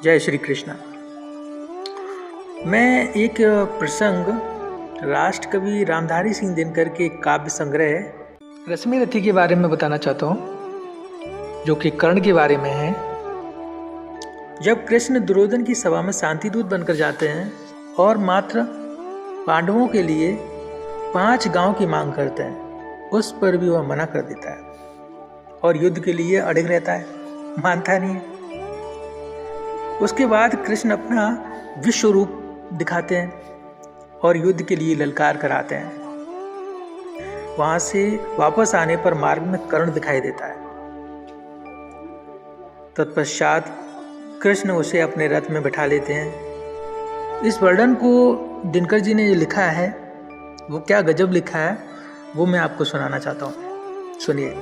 जय श्री कृष्ण। मैं एक प्रसंग राष्ट्रकवि रामधारी सिंह दिनकर के काव्य संग्रह रश्मि रथी के बारे में बताना चाहता हूँ, जो कि कर्ण के बारे में है। जब कृष्ण दुर्योधन की सभा में शांति दूत बनकर जाते हैं और मात्र पांडवों के लिए 5 गांव की मांग करते हैं, उस पर भी वह मना कर देता है और युद्ध के लिए अड़िग रहता है, मानता नहीं है। उसके बाद कृष्ण अपना विश्व रूप दिखाते हैं और युद्ध के लिए ललकार कराते हैं। वहां से वापस आने पर मार्ग में कर्ण दिखाई देता है। तत्पश्चात कृष्ण उसे अपने रथ में बैठा लेते हैं। इस वर्णन को दिनकर जी ने जो लिखा है, वो क्या गजब लिखा है, वो मैं आपको सुनाना चाहता हूँ। सुनिए।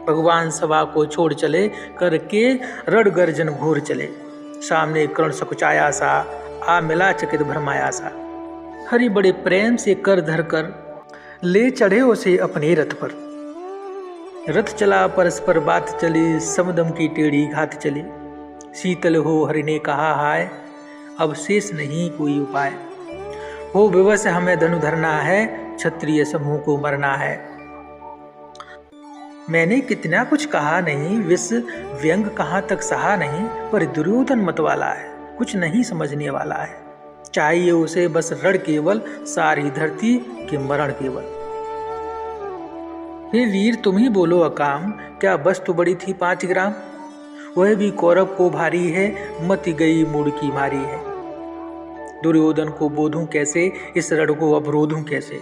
भगवान सभा को छोड़ चले, करके रण गर्जन घोर चले। सामने कर्ण सकुचाया सा, आ मिला चकित भरमाया सा। हरि बड़े प्रेम से कर धर कर, ले चढ़े उसे अपने रथ पर। रथ चला परस्पर बात चली, समदम की टेढ़ी घात चली। शीतल हो हरि ने कहा हाय, अब शेष नहीं कोई उपाय। हो विवश हमें धनु धरना है, क्षत्रिय समूह को मरना है। मैंने कितना कुछ कहा नहीं, विष व्यंग कहाँ तक सहा नहीं। पर दुर्योधन मत वाला है, कुछ नहीं समझने वाला है। चाहिए उसे बस रण केवल, सारी धरती के मरण केवल। हे वीर तुम ही बोलो अकाम, क्या वस्तु बड़ी थी 5 ग्राम। वह भी कौरव को भारी है, मत गई मूड की मारी है। दुर्योधन को बोधूं कैसे, इस रण को अवरोधूं कैसे।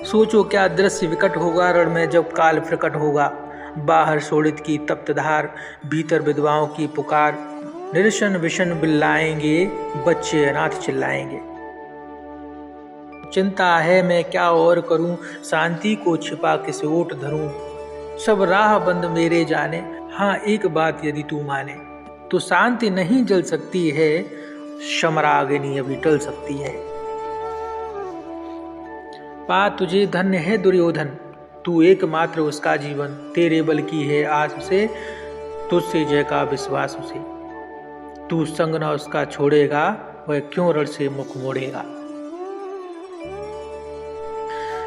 सोचो क्या दृश्य विकट होगा, रण में जब काल प्रकट होगा। बाहर शोणित की तप्त धार, भीतर विधवाओं की पुकार। निरशन विषण बिल्लाएंगे, बच्चे अनाथ चिल्लाएंगे। चिंता है मैं क्या और करूं, शांति को छिपा किस ओट धरूं। सब राह बंद मेरे जाने, हाँ एक बात यदि तू माने। तो शांति नहीं जल सकती है, शमराग्नि अभी टल सकती है। पा तुझे धन्य है दुर्योधन, तू एकमात्र उसका जीवन। तेरे बल की है आस उसे, तुझसे जय का विश्वास उसे। तू संग न उसका छोड़ेगा, वह क्यों रण से मुख मोड़ेगा।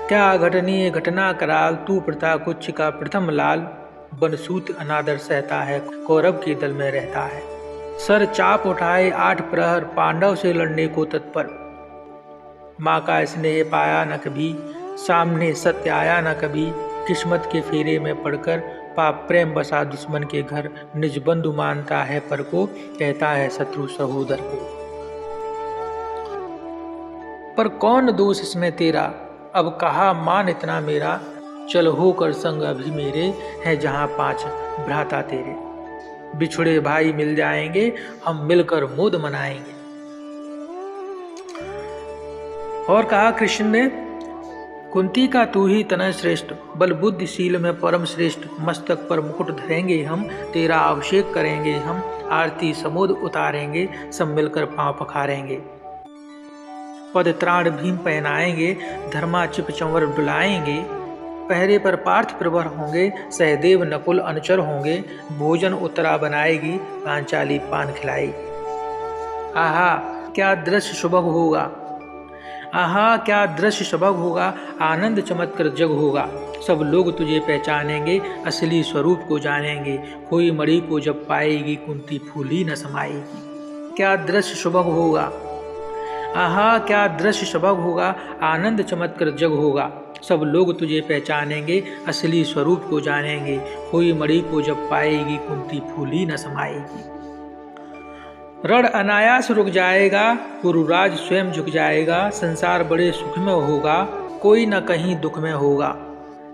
क्या घटनीय घटना कराल, तू प्रताकुच्च का प्रथम लाल। बनसूत अनादर सहता है, कौरव के दल में रहता है। सर चाप उठाए 8 प्रहर, पांडव से लड़ने को तत्पर। माँ का स्नेह पाया न कभी, सामने सत्य आया न कभी। किस्मत के फेरे में पड़कर, पाप प्रेम बसा दुश्मन के घर। निज बंधु मानता है पर को, कहता है शत्रु सहोदर को। पर कौन दोष इसमें तेरा, अब कहा मान इतना मेरा। चल होकर संग अभी मेरे, हैं जहाँ 5 भ्राता तेरे। बिछुड़े भाई मिल जाएंगे, हम मिलकर मोद मनाएंगे। और कहा कृष्ण ने, कुंती का तू ही तनय श्रेष्ठ। बल बुद्धिशील में परम श्रेष्ठ। मस्तक पर मुकुट धरेंगे हम, तेरा अभिषेक करेंगे हम। आरती समोद उतारेंगे, सब मिलकर पांव पखारेंगे। पद त्राण भीम पहनाएंगे, धर्मा चिप चंवर डुलाएंगे। पहरे पर पार्थ प्रवर होंगे, सहदेव नकुल अनुचर होंगे। भोजन उत्तरा बनाएगी, पांचाली पान खिलाएगी। आहा क्या दृश्य सुभग होगा, आहा क्या दृश्य सबक होगा। आनंद चमत्कार जग होगा, सब लोग तुझे पहचानेंगे। असली स्वरूप को जानेंगे, कोई मणि को जब पाएगी, कुंती फूली न समाएगी। क्या दृश्य सबक होगा, आहा क्या दृश्य सबक होगा। आनंद चमत्कार जग होगा, सब लोग तुझे पहचानेंगे। असली स्वरूप को जानेंगे, कोई मणि को जब पाएगी, कुंती फूली न समाएगी। रण अनायास रुक जाएगा, कुरुराज स्वयं झुक जाएगा। संसार बड़े सुख में होगा, कोई न कहीं दुख में होगा।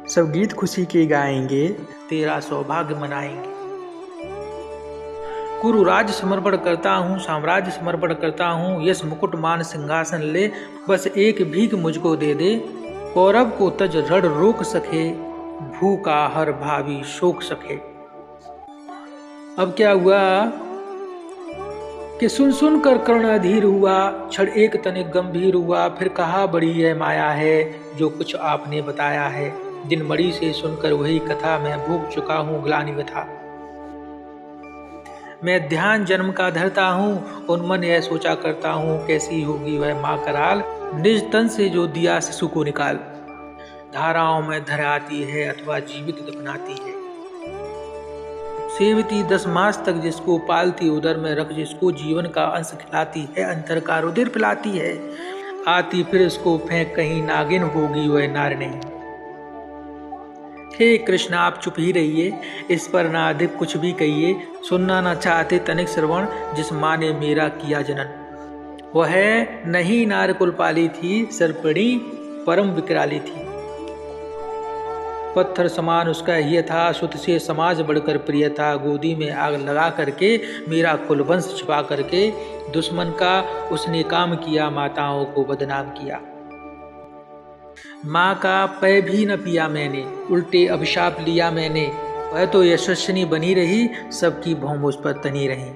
सब गीत खुशी के गाएंगे, तेरा सौभाग्य मनाएंगे। कुरुराज समर्पण करता हूँ, साम्राज्य समर्पण करता हूँ। यश मुकुट मान सिंहासन ले, बस एक भीख मुझको दे दे। कौरव को तज रण रोक सके, भूखा हर भावी शोक सके। अब क्या हुआ कि सुन कर कर्ण अधीर हुआ। क्षण एक तनिक गंभीर हुआ, फिर कहा बड़ी है माया है, जो कुछ आपने बताया है। दिन मणि से सुनकर वही कथा, मैं भूख चुका हूँ ग्लानि व्यथा। मैं ध्यान जन्म का धरता हूँ, उन्मन यह सोचा करता हूँ, कैसी होगी वह माँ कराल, निज तन से जो दिया शिशु को निकाल। धाराओं में धर आती है अथवा जीवित दफनाती है, सेवती 10 मास तक जिसको पालती, उदर में रख जिसको जीवन का अंश खिलाती है, अंतर का रुधिर पिलाती है, आती फिर इसको फेंक कहीं, नागिन होगी वह नार नहीं। हे कृष्ण आप चुप ही रहिए, इस पर ना अधिक कुछ भी कहिए, सुनना न चाहते तनिक श्रवण, जिस माँ ने मेरा किया जनन। वह नहीं नार कुल पाली थी, सरपणी परम विकराली थी। पत्थर समान उसका हिय था, सुत से समाज बढ़कर प्रिय था, गोदी में आग लगा करके मेरा कुलवंश छिपा करके, दुश्मन का उसने काम किया, माताओं को बदनाम किया। माँ का पै भी न पिया मैंने, उल्टे अभिशाप लिया मैंने, वह तो यशस्विनी बनी रही, सबकी भौम उस पर तनी रही।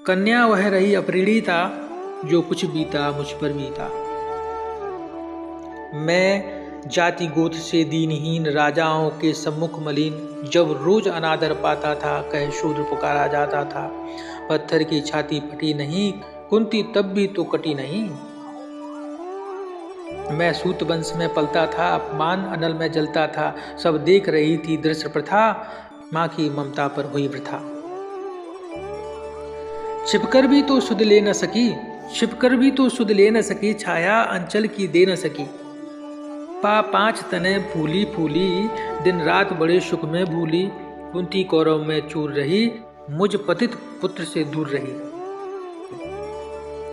कन्या वह रही अपरिणीता, जो कुछ बीता मुझ पर बीता। मैं जाति गोत्र से दीनहीन, राजाओं के सम्मुख मलिन, जब रोज अनादर पाता था, कह शूद्र पुकारा जाता था। पत्थर की छाती फटी नहीं, कुंती तब भी तो कटी नहीं। मैं सूत वंश में पलता था, अपमान अनल में जलता था, सब देख रही थी दृश्य प्रथा, माँ की ममता पर हुई वृथा। छिपकर भी तो सुध ले न सकी, छिपकर भी तो सुध ले न सकी, छाया अंचल की दे न सकी। 5 तने फूली फूली, दिन रात बड़े सुख में भूली, कुंती कौरव में चूर रही, मुझ पतित पुत्र से दूर रही।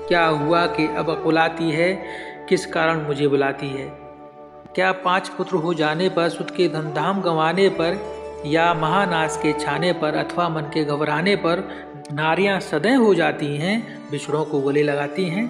क्या हुआ कि अब अकुलाती है, किस कारण मुझे बुलाती है। क्या 5 पुत्र हो जाने पर, सुत के धनधाम गंवाने पर, या महानाश के छाने पर, अथवा मन के घबराने पर, नारियां सदैं हो जाती हैं, बिछड़ों को गले लगाती हैं।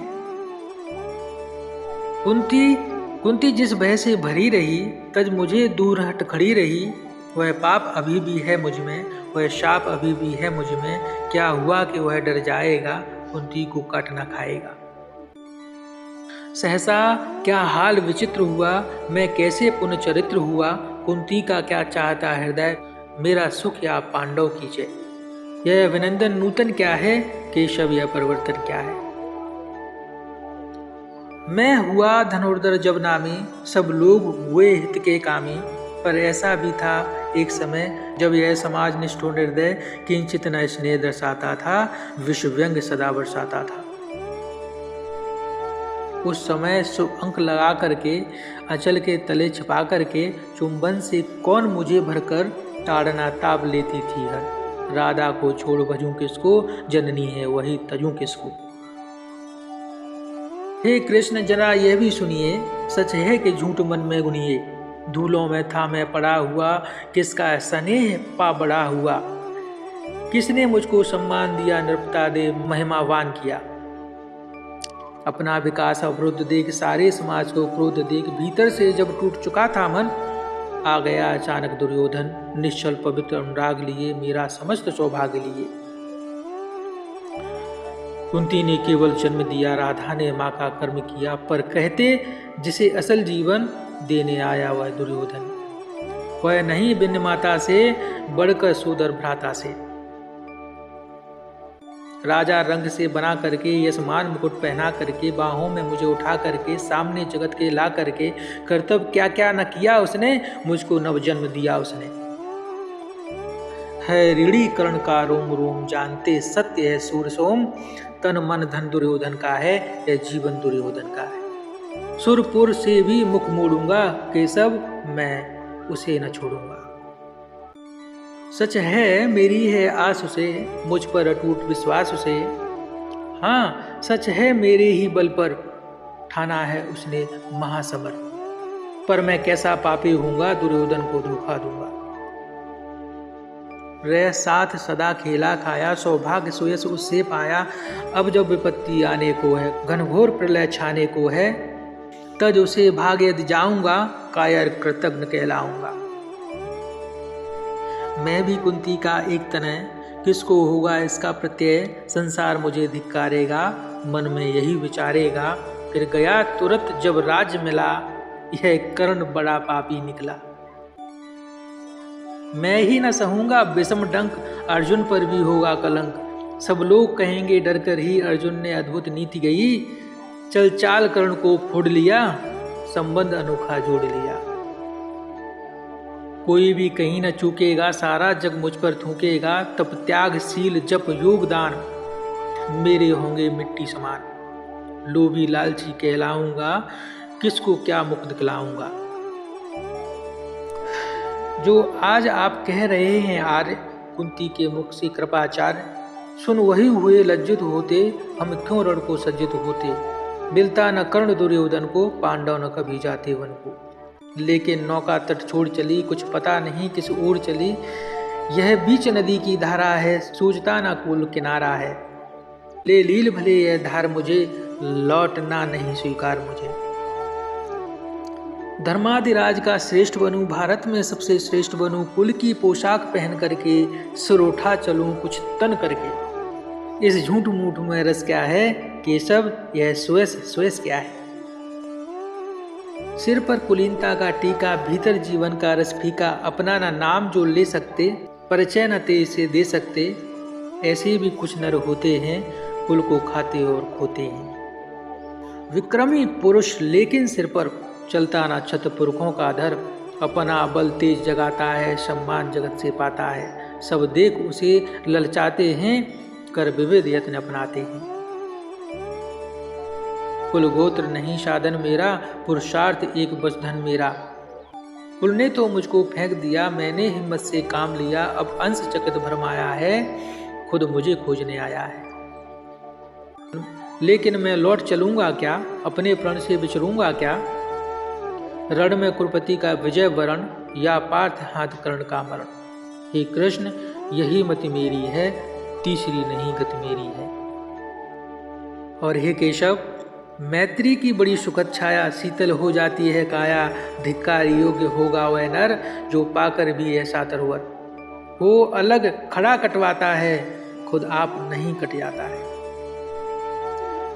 कुंती जिस भय से भरी रही, तज मुझे दूर हट खड़ी रही। वह पाप अभी भी है मुझ में, वह शाप अभी भी है मुझ में, क्या हुआ कि वह डर जाएगा, कुंती को काट न खाएगा। सहसा क्या हाल विचित्र हुआ, मैं कैसे पुण्य चरित्र हुआ, कुंती का क्या चाहता हृदय, मेरा सुख या पांडव की जय। यह अभिनंदन नूतन क्या है, केशव यह परिवर्तन क्या है। मैं हुआ धनुर्धर जब नामी, सब लोग हुए हित के कामी, पर ऐसा भी था एक समय, जब यह समाज निष्ठुर निर्दय, किंचित न स्नेह दर्शाता था, विश्व व्यंग सदा बरसाता था। उस समय शुभ अंक लगा करके, अचल के तले छिपा करके, चुंबन से कौन मुझे भरकर, ताड़ना ताप लेती थी हर। राधा को छोड़ भजूं किसको, जननी है वही तजूं किसको। हे कृष्ण जरा यह भी सुनिए, सच है कि झूठ मन में गुनिए। धूलों में था मैं पड़ा हुआ, किसका स्नेह पा बड़ा हुआ। किसने मुझको सम्मान दिया, नृपता दे महिमावान किया। अपना विकास अवरुद्ध देख, सारे समाज को क्रोध देख, भीतर से जब टूट चुका था मन, आ गया अचानक दुर्योधन, निश्चल पवित्र अनुराग लिए, मेरा समस्त सौभाग्य लिए। कुंती ने केवल जन्म दिया, राधा ने माँ का कर्म किया, पर कहते जिसे असल जीवन देने आया वह दुर्योधन। वह नहीं भिन्न माता से, बढ़कर सोदर भ्राता से। राजा रंग से बना करके, यशमान मुकुट पहना करके, बाहों में मुझे उठा करके, सामने जगत के ला करके, कर्तव्य क्या क्या न किया उसने, मुझको नव जन्म दिया उसने। है ऋणी कर्ण का रोम रोम, जानते सत्य है सूर सोम, तन मन धन दुर्योधन का है, यह जीवन दुर्योधन का है। सुरपुर से भी मुख मोड़ूंगा, केशव मैं उसे न छोड़ूंगा। सच है मेरी है आस उसे, मुझ पर अटूट विश्वास उसे। हाँ सच है मेरे ही बल पर, ठाना है उसने महासमर। पर मैं कैसा पापी हूँगा, दुर्योधन को धोखा दूंगा। रह साथ सदा खेला खाया, सौभाग्य सुयश उससे पाया। अब जब विपत्ति आने को है, घनघोर प्रलय छाने को है, तज उसे भाग यदि जाऊंगा, कायर कृतज्ञ कहलाऊंगा। मैं भी कुंती का एक तनय, किसको होगा इसका प्रत्यय, संसार मुझे धिक्कारेगा, मन में यही विचारेगा। फिर गया तुरंत जब राज्य मिला, यह कर्ण बड़ा पापी निकला। मैं ही न सहूंगा विषम डंक, अर्जुन पर भी होगा कलंक। सब लोग कहेंगे डर कर ही अर्जुन ने अद्भुत नीति गई, चल चाल कर्ण को फोड़ लिया, संबंध अनोखा जोड़ लिया। कोई भी कहीं न चूकेगा, सारा जग मुझ पर थूकेगा, तप त्याग शील जप योगदान, मेरे होंगे मिट्टी समान। लोभी लालची कहलाऊंगा, किसको क्या मुख दिखलाऊंगा। जो आज आप कह रहे हैं आर्य, कुंती के मुख से कृपाचार्य, सुन वही हुए लज्जित होते, हम क्यों रण को सज्जित होते। मिलता न कर्ण दुर्योधन को, पांडव न कभी जाते वन को। लेकिन नौका तट छोड़ चली, कुछ पता नहीं किस ओर चली। यह बीच नदी की धारा है, सूझता ना कुल किनारा है। ले लील भले यह धार मुझे, लौटना नहीं स्वीकार मुझे। धर्माधिराज का श्रेष्ठ बनूं, भारत में सबसे श्रेष्ठ बनूं, कुल की पोशाक पहन करके सिर उठा चलूं कुछ तन करके। इस झूठ मूठ में रस क्या है केशव, यह स्वेस क्या है। सिर पर कुलीनता का टीका, भीतर जीवन का रस फीका। अपना ना नाम जो ले सकते, परिचय न ते इसे दे सकते। ऐसे भी कुछ नर होते हैं, कुल को खाते और खोते हैं। विक्रमी पुरुष लेकिन सिर पर चलता ना छत पुरखों का धर। अपना बल तेज जगाता है, सम्मान जगत से पाता है। सब देख उसे ललचाते हैं, कर विविध यत्न अपनाते हैं। कुल गोत्र नहीं साधन मेरा, पुरुषार्थ एक बसधन मेरा। कुल ने तो मुझको फेंक दिया, मैंने हिम्मत से काम लिया। अब अंश चकित भरमाया है, खुद मुझे खोजने आया है। लेकिन मैं लौट चलूंगा क्या, अपने प्रण से विचरूंगा क्या। रण में कुरुपति का विजय वरण, या पार्थ हाथ कर्ण का मरण। हे कृष्ण यही मति मेरी है, तीसरी नहीं गति मेरी है। और हे केशव मैत्री की बड़ी सुखद छाया, शीतल हो जाती है काया। धिक्कार योग्य होगा वह नर, जो पाकर भी ऐसा तरवर। वो अलग खड़ा कटवाता है, खुद आप नहीं कट जाता है।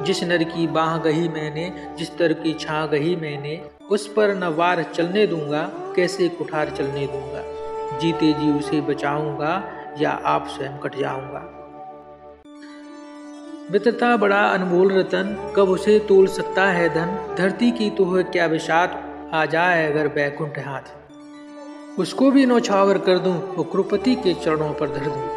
जिस नर की बाह गही मैंने, जिस तर की छां गही मैंने, उस पर न वार चलने दूंगा, कैसे कुठार चलने दूंगा। जीते जी उसे बचाऊंगा, या आप स्वयं कट जाऊंगा। मित्रता बड़ा अनमोल रतन, कब उसे तोल सकता है धन। धरती की तो है क्या विषाद, आ जाए अगर बैकुंठ हाथ। उसको भी नौछावर कर दूं, वो कुरुपति के चरणों पर धर दूं।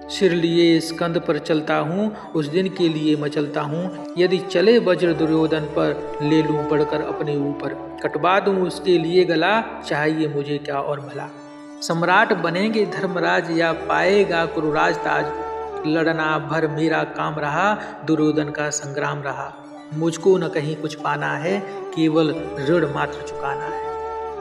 सिर लिए स्कंद पर चलता हूँ, उस दिन के लिए मचलता हूँ। यदि चले वज्र दुर्योधन पर, ले लूं बढ़कर अपने ऊपर। कटवा दूं उसके लिए गला, चाहिए मुझे क्या और भला। सम्राट बनेंगे धर्मराज, या पाएगा कुरुराज ताज। लड़ना भर मेरा काम रहा, दुर्योधन का संग्राम रहा। मुझको न कहीं कुछ पाना है, केवल ऋण मात्र चुकाना है।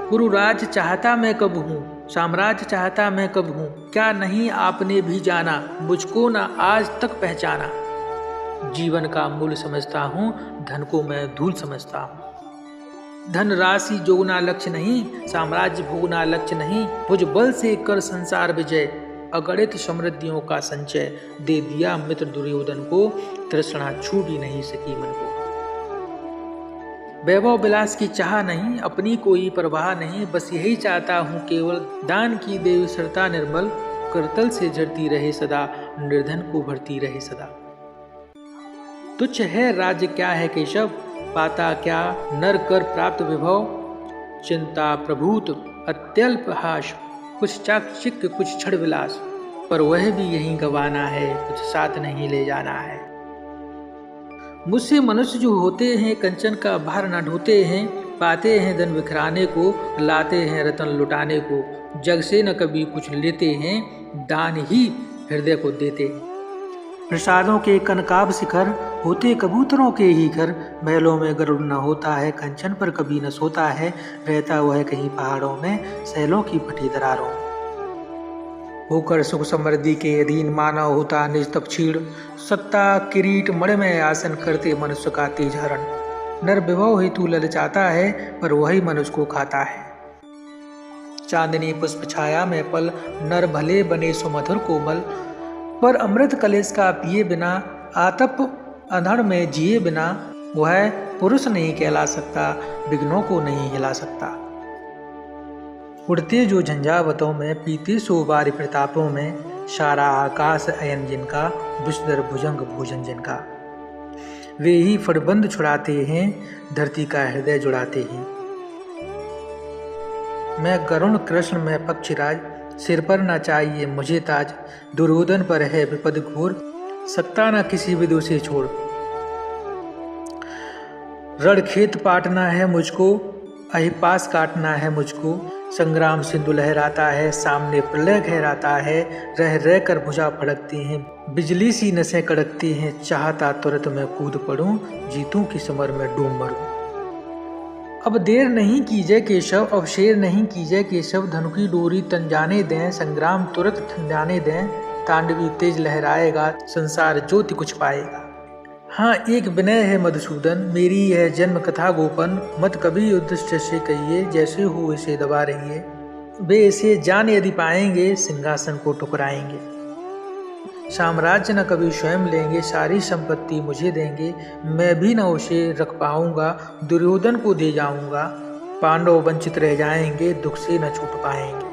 कुरुराज चाहता मैं कब हूँ, साम्राज्य चाहता मैं कब हूँ। क्या नहीं आपने भी जाना, मुझको न आज तक पहचाना। जीवन का मूल समझता हूँ, धन को मैं धूल समझता हूँ। धन राशि जोगना लक्ष्य नहीं, साम्राज्य भोगना लक्ष्य नहीं। भुज बल से कर संसार विजय, अगणित समृद्धियों का संचय। दे दिया मित्र दुर्योधन को, तृष्णा छू भी नहीं सकी मन को। वैभव विलास की चाह नहीं, अपनी कोई परवाह नहीं। बस यही चाहता हूँ केवल, दान की देव सरता निर्मल। करतल से झरती रहे सदा, निर्धन को भरती रहे सदा। तुच्छ है राज्य क्या है केशव, पाता क्या नर कर प्राप्त विभव। चिंता प्रभूत अत्यल्प हास, कुछ चाकचिक्य कुछ क्षण विलास। पर वह भी यहीं गंवाना है, कुछ साथ नहीं ले जाना है। मुझसे मनुष्य जो होते हैं, कंचन का भार न ढोते हैं। पाते हैं धन बिखराने को, लाते हैं रतन लुटाने को। जग से न कभी कुछ लेते हैं, दान ही हृदय को देते हैं। प्रसादों के कनकाब शिखर, होते कबूतरों के ही घर। महलों में गरुड़ न होता है, कंचन पर कभी न सोता है। रहता वह कहीं पहाड़ों में, सैलों की फटी दरारों में। होकर सुख समृद्धि के अधीन, मानव होता निज तप क्षीण। सत्ता किरीट मणिमय आसन, करते मनुष्य का तेज हरण। नर विभव हेतु ललचाता है, पर वही मनुष्य को खाता है। चांदनी पुष्प छाया में पल, नर भले बने सुमधुर कोमल। पर अमृत कलेश का पिए बिना, आतप अधड़ में जिए बिना। वह पुरुष नहीं कहला सकता, विघ्नों को नहीं हिला सकता। उड़ते जो झंझावतों में, पीते सो बारी प्रतापों में, सारा आकाश अयन जिनका, विषधर भुजंग भोजन जिनका। वे ही फड़बंद छुड़ाते हैं, धरती का हृदय जुड़ाते हैं। मैं गरुण कृष्ण में पक्षीराज, सिर पर न चाहिए मुझे ताज। दुर्योधन पर है विपद घोर, सकता न किसी विदु से छोड़। रण खेत पाटना है मुझको, अहिपास काटना है मुझको। संग्राम सिंधु लहराता है, सामने प्रलय गहराता है। रह रह कर भुजा फड़कती हैं, बिजली सी नसें कड़कती हैं। चाहता तुरंत मैं कूद पड़ूं, जीतूं की समर में डूब मरूं। अब देर नहीं कीजिए केशव, अब शेर नहीं कीजिए केशव। धनु की डोरी तन जाने दें, संग्राम तुरंत थम जाने दें। तांडवी तेज लहराएगा, संसार ज्योति कुछ पाएगा। हाँ एक विनय है मधुसूदन, मेरी यह जन्म कथा गोपन। मत कभी युधिष्ठिर से कहिए, जैसे हो इसे दबा रहिए। वे इसे जान यदि पाएंगे, सिंहासन को ठुकराएंगे। साम्राज्य न कभी स्वयं लेंगे, सारी संपत्ति मुझे देंगे। मैं भी न उसे रख पाऊंगा, दुर्योधन को दे जाऊंगा। पांडव वंचित रह जाएंगे, दुख से न छूट पाएंगे।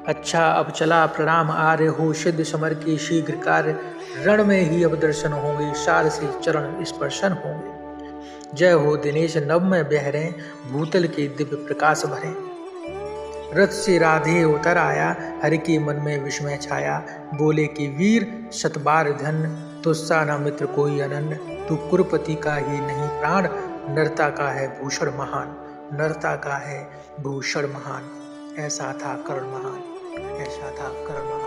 अच्छा अब चला प्रणाम आर्य हो, सिद्ध समर के शीघ्र कार्य। रण में ही अब दर्शन होंगे, सार से चरण स्पर्शन होंगे। जय हो दिनेश नभ में बहरें, भूतल के दिव्य प्रकाश भरें। रथ से राधे उतर आया, हरि के मन में विस्मय छाया। बोले कि वीर शतबार धन, तुझसा न मित्र कोई अनन्य। तू कुरुपति का ही नहीं प्राण, नरता का है भूषण महान। नरता का है भूषण महान। ऐसा था कर्ण महान, ऐसा था कर्ण महान।